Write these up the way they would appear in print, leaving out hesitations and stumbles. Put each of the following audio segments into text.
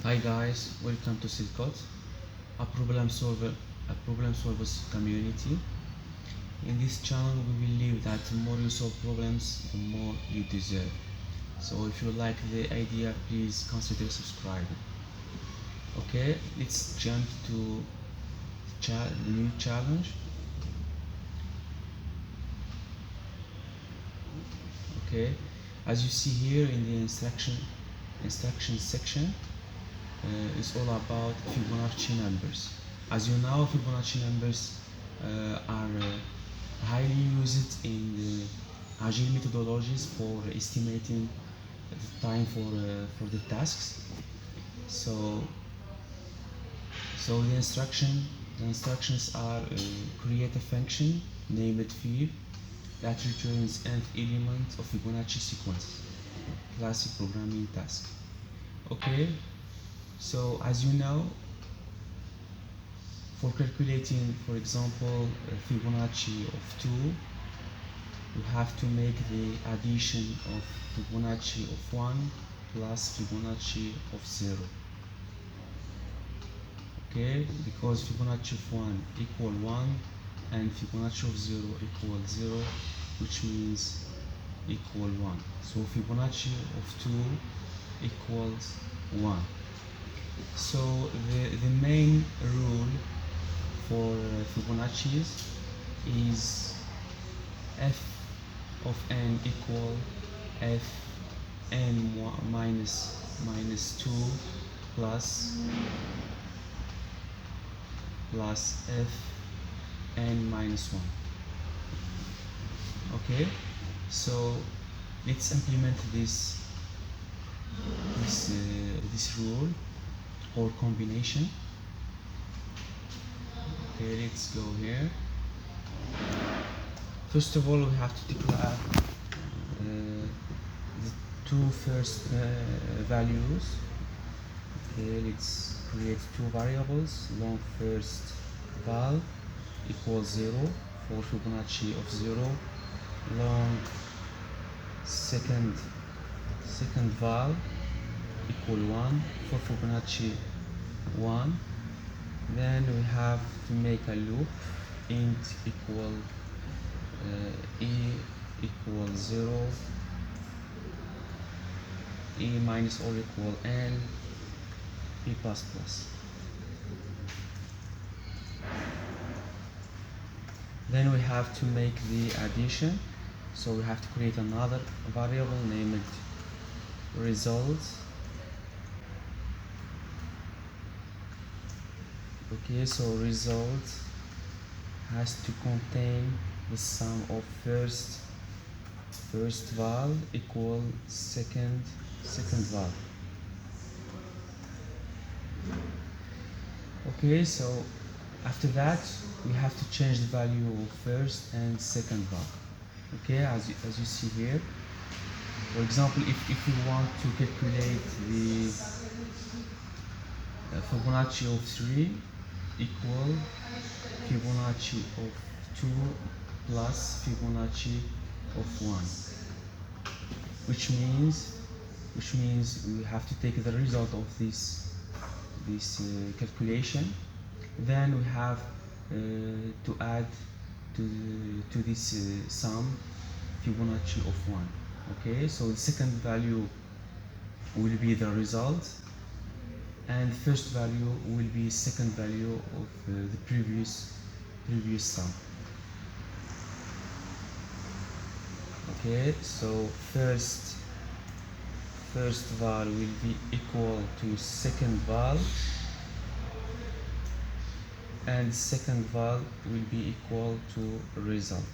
Hi guys, welcome to C Code, a problem solvers community. In this channel, we believe that the more you solve problems, the more you deserve. So if you like the idea, please consider subscribing. Okay, let's jump to the new challenge. Okay, as you see here in the instruction section, it's all about Fibonacci numbers. As you know, Fibonacci numbers are highly used in the agile methodologies for estimating the time for the tasks. So the instructions are create a function named fib that returns nth element of Fibonacci sequence, classic programming task. Okay, so as you know, for calculating, for example, Fibonacci of 2, you have to make the addition of Fibonacci of 1 plus Fibonacci of 0. Okay, because Fibonacci of 1 equal 1 and Fibonacci of 0 equal 0, which means equal 1. So Fibonacci of 2 equals 1. So the main rule for Fibonacci's is f of n equal f n minus 2 plus f n minus 1. Okay, so let's implement this rule or combination. Okay, let's go here. First of all, we have to declare the two first values. Okay, let's create two variables. Long first val equals 0 for Fibonacci of 0. Long second val equal 1 for Fibonacci 1. Then we have to make a loop int equal e equals 0, e minus or equal n, e plus plus. Then we have to make the addition, so we have to create another variable named results. Okay, so result has to contain the sum of first val equal second val. Okay, so after that we have to change the value of first and second val. Okay, as you see here, for example, if we want to calculate the Fibonacci of 3 equal Fibonacci of 2 plus Fibonacci of 1, which means we have to take the result of this calculation. Then we have to add to this sum Fibonacci of 1. Okay, so the second value will be the result, and the first value will be second value of the previous sum. Okay, so first val will be equal to second val, and second val will be equal to result.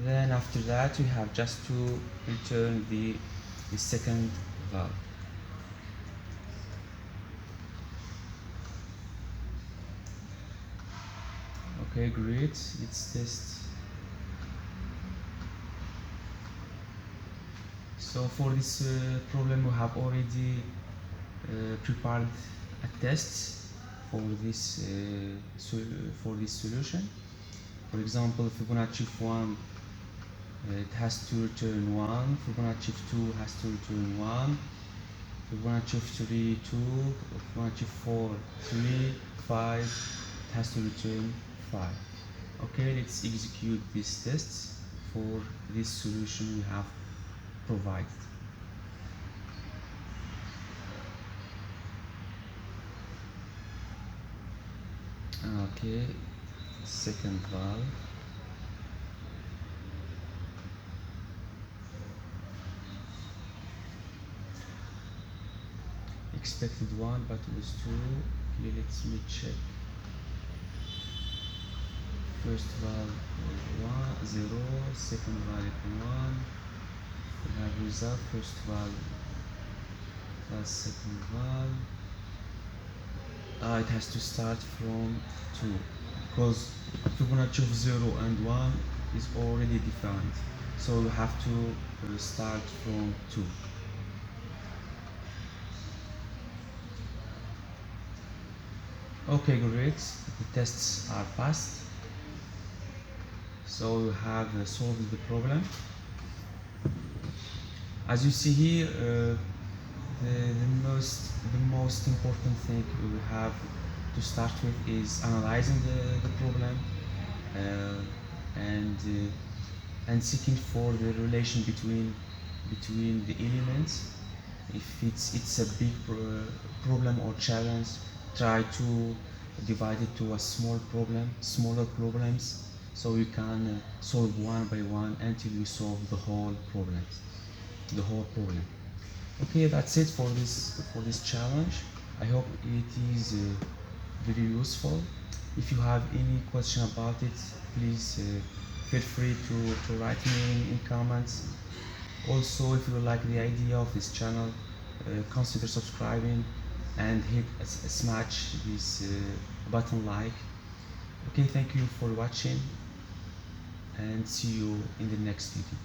Then after that we have just to return the second val. Okay, great. Let's test. So for this problem we have already prepared a test for this solution. For example, Fibonacci of 1 It has to return 1. Fibonacci of 2 has to return 1. Fibonacci of 3, 2. Fibonacci of 4, 3. 5. It has to return 5. Okay, let's execute these tests for this solution we have provided. Okay, second valve. Expected 1, but it was 2. Okay, let me check. First valve was 1, 0, second valve 1. We have result, first valve plus second valve. It has to start from 2 because Fibonacci of 0 and 1 is already defined, so you have to start from 2. Okay, great, the tests are passed, so you have solved the problem. As you see here, the most important thing we have to start with is analyzing the problem and seeking for the relation between the elements. If it's a big problem or challenge, try to divide it to a smaller problems, so you can solve one by one until you solve the whole problem. Okay, that's it for this challenge. I hope it is very useful. If you have any question about it, please feel free to write me in comments. Also, if you like the idea of this channel, consider subscribing and hit smash this button like. Okay, thank you for watching and see you in the next video.